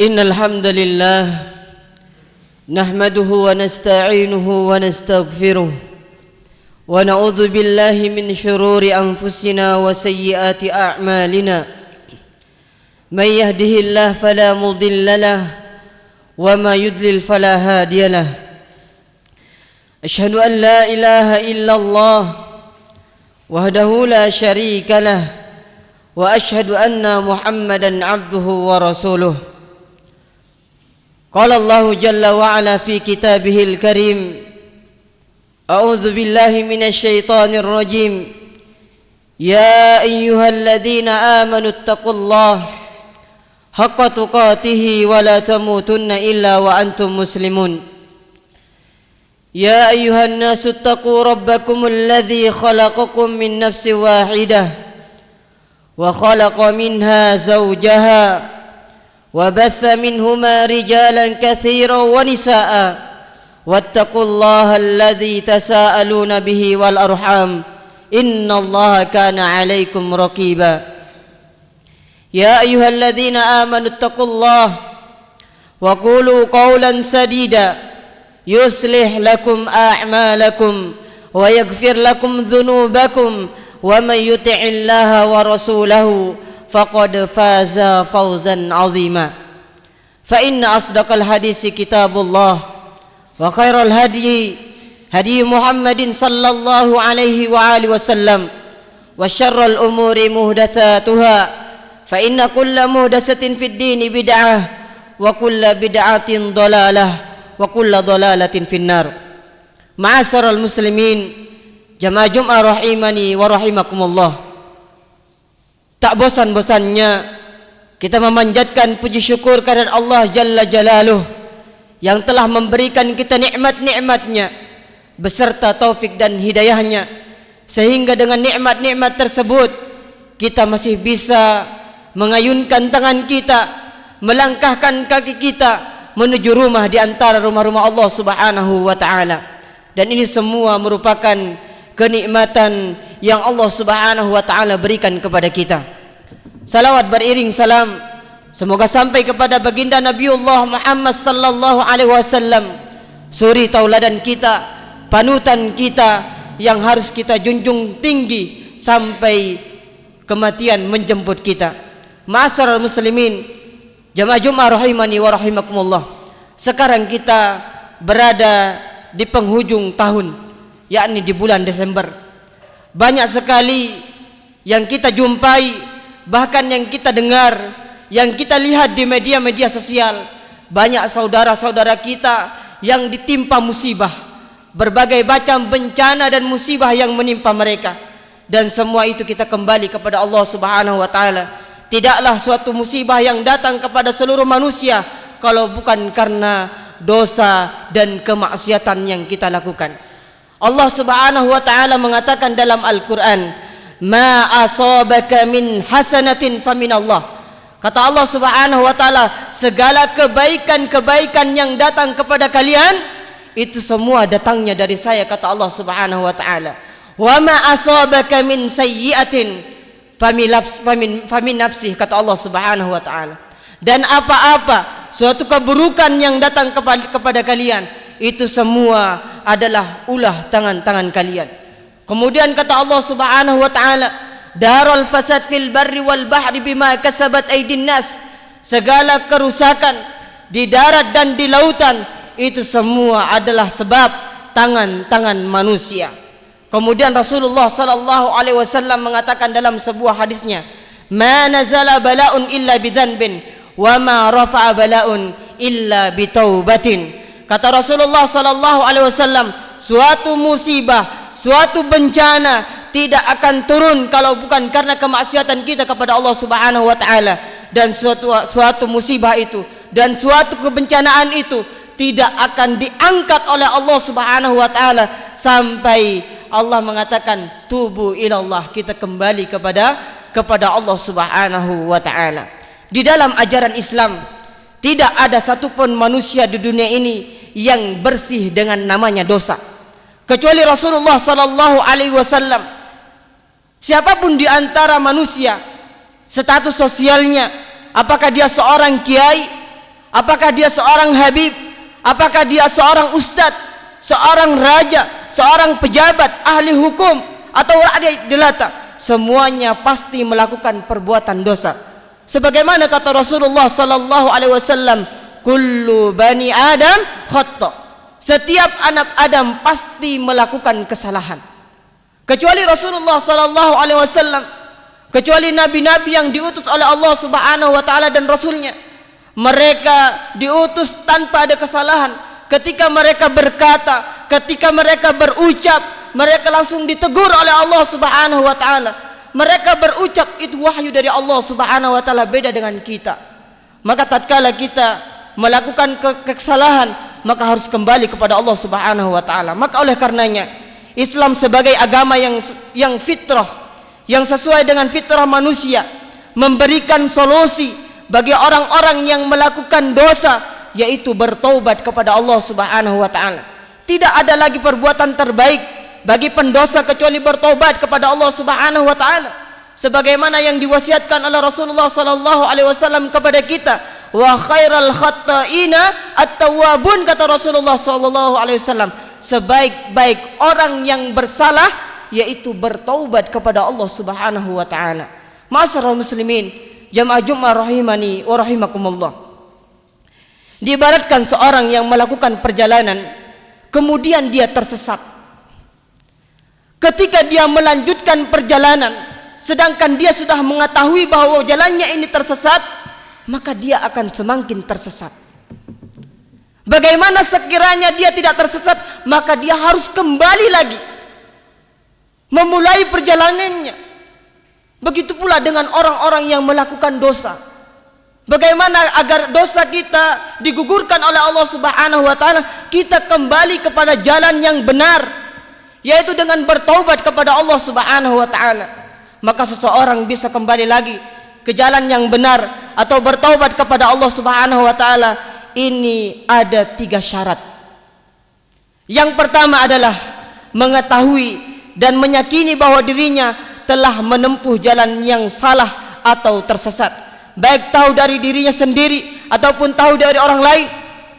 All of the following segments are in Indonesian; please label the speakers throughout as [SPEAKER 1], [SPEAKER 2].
[SPEAKER 1] Innal hamdalillah nahmaduhu wa nasta'inuhu wa nastaghfiruh wa na'udzu billahi min shururi anfusina wa sayyiati a'malina. May yahdihillahu fala mudilla lahu wa may yudlil fala hadiya lahu. Asyhadu an la ilaha illallah wahdahu la syarika lahu wa asyhadu anna Muhammadan abduhu wa rasuluh. Qala Allahu jalla wa ala fi kitabihil karim. A'udzu billahi minasy syaithanir rajim. Ya ayyuhalladzina amanu taqullaha haqqa tuqatih wa la tamutunna illa wa antum muslimun. Ya ayyuhan nasu taqu rabbakumul ladzi khalaqakum min nafsin wahidah wa khalaqa minha zawjaha وبث منهما رجالا كثيرا ونساء واتقوا الله الذي تساءلون به والأرحام إن الله كان عليكم رقيبا يا أيها الذين آمنوا اتقوا الله وقولوا قولا سديدا يصلح لكم أعمالكم ويغفر لكم ذنوبكم ومن يطع الله ورسوله faqad faza fawzan azima. Fa inna asdaqal hadisi kitabullah wa khairal hadi hadi Muhammadin sallallahu alaihi wa alihi wasallam wa syarrul umuri muhdatsatuha fa inna kulla muhdatsatin fid dini bid'ah wa kulla bid'atin dhalalah wa kulla dhalalatin finnar. Ma'asyaral muslimin jamaah Jumat rahimani wa rahimakumullah. Tak bosan-bosannya kita memanjatkan puji syukur kehadirat Allah Jalla Jalaluh yang telah memberikan kita nikmat-nikmatnya beserta taufik dan hidayahnya, sehingga dengan nikmat-nikmat tersebut kita masih bisa mengayunkan tangan kita, melangkahkan kaki kita menuju rumah di antara rumah-rumah Allah Subhanahu wa taala. Dan ini semua merupakan kenikmatan yang Allah Subhanahu wa taala berikan kepada kita. Salawat beriring salam semoga sampai kepada baginda Nabiullah Muhammad sallallahu alaihi wasallam, suri tauladan kita, panutan kita yang harus kita junjung tinggi sampai kematian menjemput kita. Ma'asyaral muslimin jamaah Jumat rahimani wa rahimakumullah. Sekarang kita berada di penghujung tahun, yakni di bulan Desember. Banyak sekali yang kita jumpai, bahkan yang kita dengar, yang kita lihat di media-media sosial. Banyak saudara-saudara kita yang ditimpa musibah, berbagai macam bencana dan musibah yang menimpa mereka. Dan semua itu kita kembali kepada Allah Subhanahu wa taala. Tidaklah suatu musibah yang datang kepada seluruh manusia kalau bukan karena dosa dan kemaksiatan yang kita lakukan. Allah Subhanahu wa taala mengatakan dalam Al-Qur'an, "Ma asabaka min hasanatin faminallah." Kata Allah Subhanahu wa taala, segala kebaikan-kebaikan yang datang kepada kalian itu semua datangnya dari saya, kata Allah Subhanahu wa taala. "Wa ma asabaka min sayyi'atin famin nafsih," kata Allah Subhanahu wa taala. Dan apa-apa suatu keburukan yang datang kepada kalian itu semua adalah ulah tangan-tangan kalian. Kemudian kata Allah Subhanahu wa taala, "Darul fasad fil barri wal bahri bima kasabat aydin nas." Segala kerusakan di darat dan di lautan itu semua adalah sebab tangan-tangan manusia. Kemudian Rasulullah sallallahu alaihi wasallam mengatakan dalam sebuah hadisnya, "Ma nazala bala'un illa bidzanbin wa ma rafa'a bala'un illa bitaubatin." Kata Rasulullah sallallahu alaihi wasallam, suatu musibah, suatu bencana tidak akan turun kalau bukan karena kemaksiatan kita kepada Allah Subhanahu wa taala. Dan suatu musibah itu dan suatu kebencanaan itu tidak akan diangkat oleh Allah Subhanahu wa taala sampai Allah mengatakan tubu ilallah, kita kembali kepada Allah Subhanahu wa taala. Di dalam ajaran Islam tidak ada satupun manusia di dunia ini yang bersih dengan namanya dosa, kecuali Rasulullah sallallahu alaihi wasallam. Siapapun di antara manusia, status sosialnya, apakah dia seorang kiai, Apakah dia seorang habib? Apakah dia seorang ustadz, seorang raja, seorang pejabat, ahli hukum, atau rakyat jelata? Semuanya pasti melakukan perbuatan dosa. Sebagaimana kata Rasulullah sallallahu alaihi wasallam, kullu bani Adam khata. Setiap anak Adam pasti melakukan kesalahan. Kecuali Rasulullah sallallahu alaihi wasallam, kecuali nabi-nabi yang diutus oleh Allah Subhanahu wa taala dan rasulnya. Mereka diutus tanpa ada kesalahan. Ketika mereka berkata, ketika mereka berucap, mereka langsung ditegur oleh Allah Subhanahu wa taala. Mereka berucap, itu wahyu dari Allah Subhanahu wa taala, beda dengan kita. Maka tatkala kita melakukan kesalahan, maka harus kembali kepada Allah Subhanahu wa taala. Maka oleh karenanya Islam sebagai agama yang fitrah, yang sesuai dengan fitrah manusia, memberikan solusi bagi orang-orang yang melakukan dosa, yaitu bertaubat kepada Allah Subhanahu wa taala. Tidak ada lagi perbuatan terbaik bagi pendosa kecuali bertobat kepada Allah Subhanahu wa taala, sebagaimana yang diwasiatkan oleh Rasulullah sallallahu alaihi wasallam kepada kita, wa khairal khatta'ina at-tawwabun, kata Rasulullah sallallahu alaihi wasallam, sebaik-baik orang yang bersalah yaitu bertaubat kepada Allah Subhanahu wa taala. Ma'asyiral muslimin, jamaah Jumat rahimani wa rahimakumullah. Diibaratkan seorang yang melakukan perjalanan kemudian dia tersesat. Ketika dia melanjutkan perjalanan sedangkan dia sudah mengetahui bahwa jalannya ini tersesat, maka dia akan semakin tersesat. Bagaimana sekiranya dia tidak tersesat, maka dia harus kembali lagi memulai perjalanannya. Begitu pula dengan orang-orang yang melakukan dosa. Bagaimana agar dosa kita digugurkan oleh Allah Subhanahu wa taala, kita kembali kepada jalan yang benar, yaitu dengan bertaubat kepada Allah Subhanahu wa taala. Maka seseorang bisa kembali lagi ke jalan yang benar atau bertaubat kepada Allah Subhanahu wa taala. Ini ada 3 syarat. Yang pertama adalah mengetahui dan meyakini bahwa dirinya telah menempuh jalan yang salah atau tersesat, baik tahu dari dirinya sendiri ataupun tahu dari orang lain.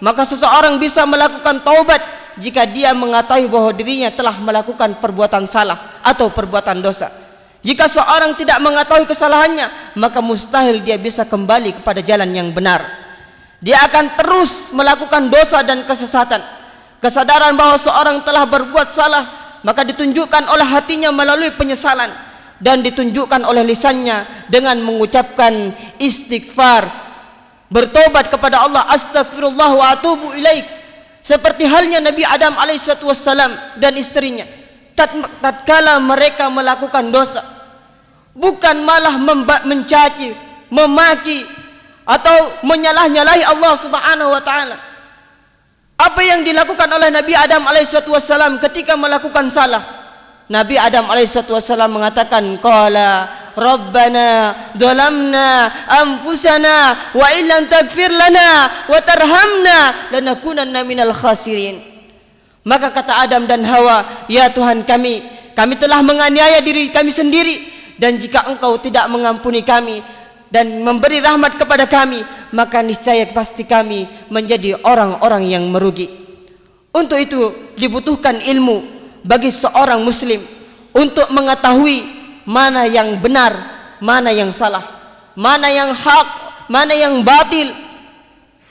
[SPEAKER 1] Maka seseorang bisa melakukan taubat jika dia mengetahui bahwa dirinya telah melakukan perbuatan salah atau perbuatan dosa. Jika seorang tidak mengetahui kesalahannya, maka mustahil dia bisa kembali kepada jalan yang benar. Dia akan terus melakukan dosa dan kesesatan. Kesadaran bahwa seorang telah berbuat salah, maka ditunjukkan oleh hatinya melalui penyesalan, dan ditunjukkan oleh lisannya dengan mengucapkan istighfar, bertobat kepada Allah, astagfirullah wa atubu ilaik. Seperti halnya Nabi Adam alaihissalam dan istrinya, tatkala mereka melakukan dosa, bukan malah mencaci, memaki, atau menyalah-nyalahi Allah Subhanahu wa taala. Apa yang dilakukan oleh Nabi Adam alaihissalam ketika melakukan salah? Nabi Adam alaihissalam mengatakan, qala rabbana dhalamna anfusana wa illam taghfir lana wa tarhamna lanakunanna minal khasirin. Maka kata Adam dan Hawa, ya Tuhan kami telah menganiaya diri kami sendiri, dan jika Engkau tidak mengampuni kami dan memberi rahmat kepada kami, maka niscaya pasti kami menjadi orang-orang yang merugi. Untuk itu dibutuhkan ilmu bagi seorang muslim untuk mengetahui mana yang benar, mana yang salah, mana yang hak, mana yang batil,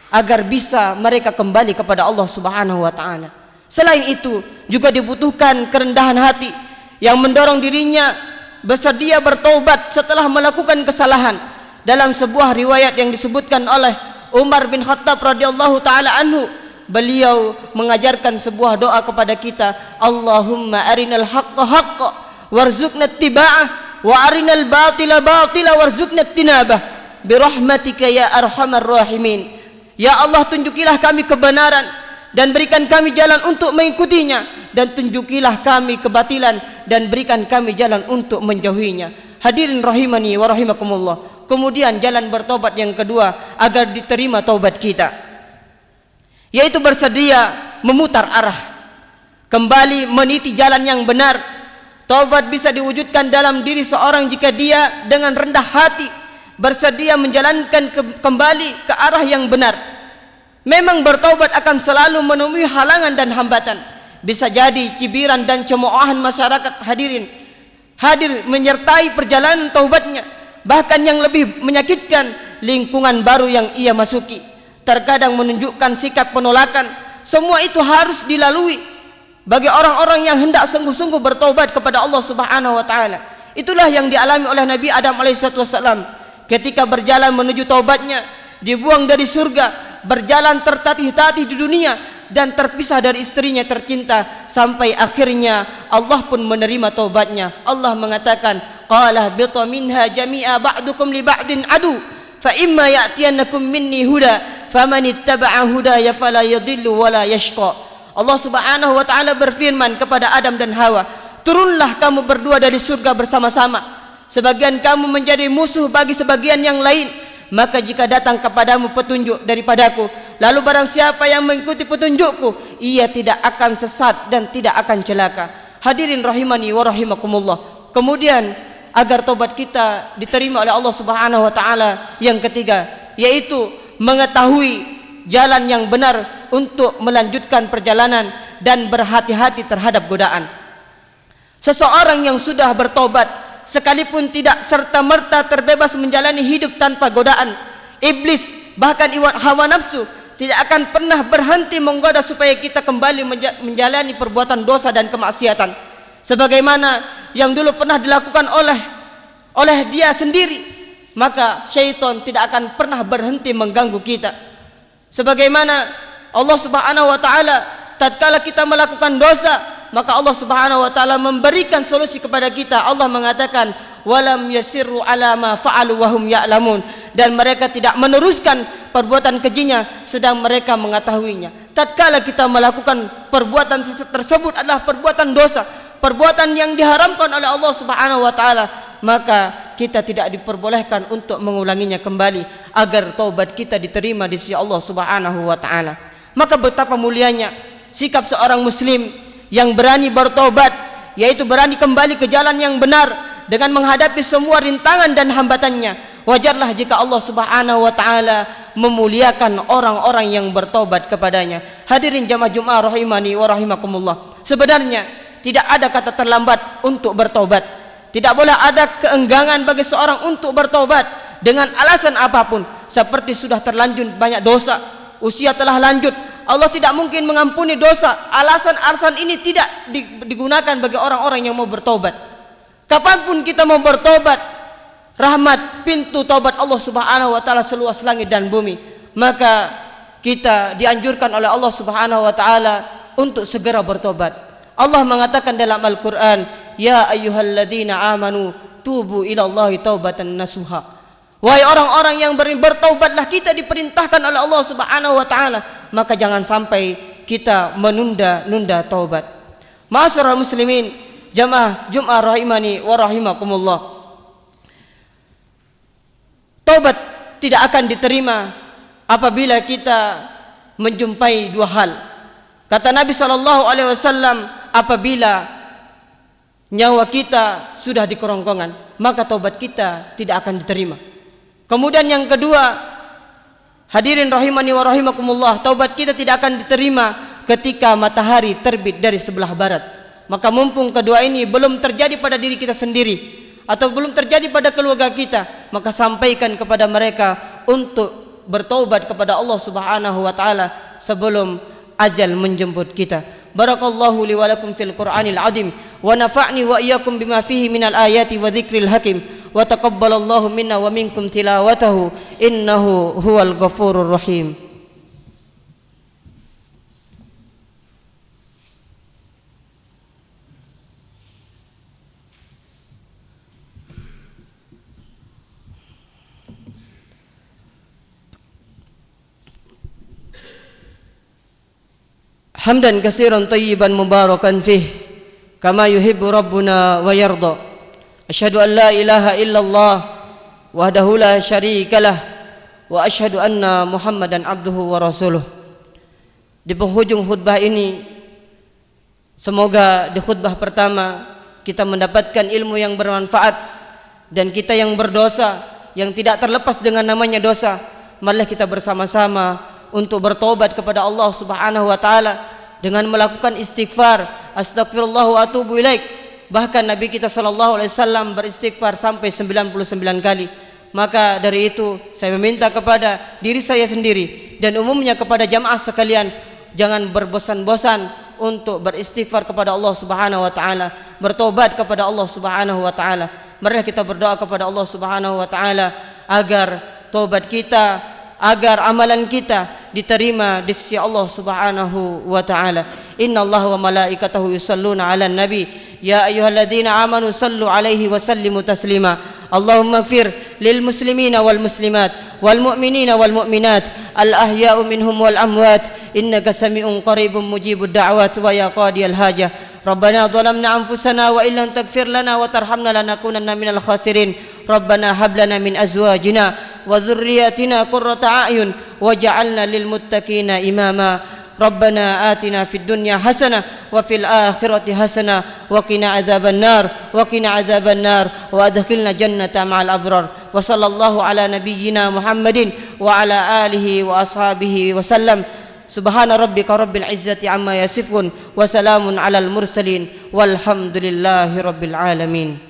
[SPEAKER 1] agar bisa mereka kembali kepada Allah Subhanahu wa taala. Selain itu juga dibutuhkan kerendahan hati yang mendorong dirinya bersedia bertaubat setelah melakukan kesalahan. Dalam sebuah riwayat yang disebutkan oleh Umar bin Khattab radhiyallahu taala anhu, beliau mengajarkan sebuah doa kepada kita, Allahumma arinal haqqa haqqa warzuqna ittiba'ah wa arinal batila batila warzuqna ijtinabah birahmatika ya arhamar rahimin. Ya Allah, tunjukilah kami kebenaran dan berikan kami jalan untuk mengikutinya, dan tunjukilah kami kebatilan dan berikan kami jalan untuk menjauhinya. Hadirin rahimani wa rahimakumullah. Kemudian jalan bertobat yang kedua agar diterima taubat kita, yaitu bersedia memutar arah, kembali meniti jalan yang benar. Taubat bisa diwujudkan dalam diri seorang jika dia dengan rendah hati bersedia menjalankan kembali ke arah yang benar. Memang bertaubat akan selalu menemui halangan dan hambatan. Bisa jadi cibiran dan cemoohan masyarakat hadir menyertai perjalanan taubatnya. Bahkan yang lebih menyakitkan, lingkungan baru yang ia masuki terkadang menunjukkan sikap penolakan. Semua itu harus dilalui bagi orang-orang yang hendak sungguh-sungguh bertaubat kepada Allah Subhanahu wa taala. Itulah yang dialami oleh Nabi Adam alaihissalam ketika berjalan menuju taubatnya, dibuang dari surga, berjalan tertatih-tatih di dunia dan terpisah dari istrinya tercinta, sampai akhirnya Allah pun menerima taubatnya. Allah mengatakan, qala bitu minha jami'a ba'dukum li ba'din adu fa imma ya'tiyannakum minni huda faman ittaba'a hudaya fala yadhillu wala yashqa. Allah Subhanahu wa taala berfirman kepada Adam dan Hawa, turunlah kamu berdua dari surga bersama-sama, sebagian kamu menjadi musuh bagi sebagian yang lain. Maka jika datang kepadamu petunjuk daripadaku, lalu barang siapa yang mengikuti petunjukku, ia tidak akan sesat dan tidak akan celaka. Hadirin rahimani wa rahimakumullah. Kemudian agar tobat kita diterima oleh Allah Subhanahu wa taala, yang ketiga yaitu mengetahui jalan yang benar untuk melanjutkan perjalanan dan berhati-hati terhadap godaan. Seseorang yang sudah bertobat, sekalipun tidak serta-merta terbebas menjalani hidup tanpa godaan iblis, bahkan hawa nafsu, tidak akan pernah berhenti menggoda supaya kita kembali menjalani perbuatan dosa dan kemaksiatan, sebagaimana yang dulu pernah dilakukan oleh dia sendiri. Maka syaitan tidak akan pernah berhenti mengganggu kita, sebagaimana Allah Subhanahu wa taala tatkala kita melakukan dosa, maka Allah Subhanahu wa taala memberikan solusi kepada kita. Allah mengatakan, walam yasirru ala ma fa'alu wa hum ya'lamun, dan mereka tidak meneruskan perbuatan kejinya sedang mereka mengetahuinya. Tatkala kita melakukan perbuatan tersebut adalah perbuatan dosa, perbuatan yang diharamkan oleh Allah Subhanahu wa taala, maka kita tidak diperbolehkan untuk mengulanginya kembali agar taubat kita diterima di sisi Allah Subhanahu wa taala. Maka betapa mulianya sikap seorang muslim yang berani bertobat, yaitu berani kembali ke jalan yang benar dengan menghadapi semua rintangan dan hambatannya. Wajarlah jika Allah Subhanahu wa taala memuliakan orang-orang yang bertobat kepadanya. Hadirin jamaah Jumat rahimani wa rahimakumullah. Sebenarnya tidak ada kata terlambat untuk bertobat. Tidak boleh ada keenggangan bagi seorang untuk bertobat dengan alasan apapun, seperti sudah terlanjur banyak dosa, usia telah lanjut, Allah tidak mungkin mengampuni dosa. Alasan-alasan ini tidak digunakan bagi orang-orang yang mau bertobat. Kapanpun kita mau bertobat, rahmat pintu taubat Allah Subhanahu wa taala seluas langit dan bumi. Maka kita dianjurkan oleh Allah Subhanahu wa taala untuk segera bertobat. Allah mengatakan dalam Al-Qur'an, ya ayyuhalladzina amanu tubu ilallahi taubatan nasuha. Wahai orang-orang yang bertaubatlah, kita diperintahkan oleh Allah Subhanahu wa taala, maka jangan sampai kita menunda-nunda taubat. Ma'asyiral muslimin, jamaah Jumat rahimani wa rahimakumullah. Taubat tidak akan diterima apabila kita menjumpai dua hal. Kata Nabi sallallahu alaihi wasallam, apabila nyawa kita sudah di kerongkongan, maka taubat kita tidak akan diterima. Kemudian yang kedua, hadirin rahimani wa rahimakumullah, taubat kita tidak akan diterima ketika matahari terbit dari sebelah barat. Maka mumpung kedua ini belum terjadi pada diri kita sendiri atau belum terjadi pada keluarga kita, maka sampaikan kepada mereka untuk bertaubat kepada Allah Subhanahu wa taala sebelum ajal menjemput kita. Barakallahu li wa lakum fil Qur'anil azim wa nafa'ni wa iyyakum bima fihi minal ayati wa dzikril hakim wa taqabbalallahu minna wa minkum tilawatahu innahu huwal ghafurur rahim. Hamdan katsiran thayyiban mubarakan fih kama yuhibbu rabbuna wa yarda. Asyhadu an la ilaha illallah wahdahu la syarikalah wa asyhadu anna Muhammadan abduhu wa rasuluh. Di penghujung khutbah ini, semoga di khutbah pertama kita mendapatkan ilmu yang bermanfaat, dan kita yang berdosa, yang tidak terlepas dengan namanya dosa, marilah kita bersama-sama untuk bertobat kepada Allah Subhanahu wa taala dengan melakukan istighfar, astagfirullah wa atubu ilaik. Bahkan Nabi kita sallallahu alaihi wasallam beristighfar sampai 99 kali. Maka dari itu saya meminta kepada diri saya sendiri dan umumnya kepada jamaah sekalian, jangan berbosan-bosan untuk beristighfar kepada Allah Subhanahu wa taala, bertobat kepada Allah Subhanahu wa taala. Mari kita berdoa kepada Allah Subhanahu wa taala agar tobat kita, agar amalan kita diterima di sisi Allah Subhanahu wa taala. Innallaha wa malaikatahu yusalluna 'alan nabi ya ayyuhalladzina amanu sallu 'alaihi wa sallimu taslima. Allahumma ighfir lil muslimina wal muslimat wal mu'minina wal mu'minat al ahya'u minhum wal amwat innaka sami'un qaribun mujibud da'wat wa ya qadiyal hajah. Rabbana dhalamna anfusana wa illam taghfir lana wa tarhamna lanakunanna minal khasirin. Rabbana hab lana min azwajina wa dhurriyyatina qurrata a'yun waj'alna lil muttaqina imama. Rabbana atina fid dunya hasanah wa fil akhirati hasanah wa qina adzabannar wa adkhilna jannata ma'al abrar. Wa sallallahu ala nabiyyina Muhammadin wa ala alihi wa ashabihi wa sallam. Subhana rabbika rabbil izzati amma yasifun wa salamun alal mursalin walhamdulillahi rabbil alamin.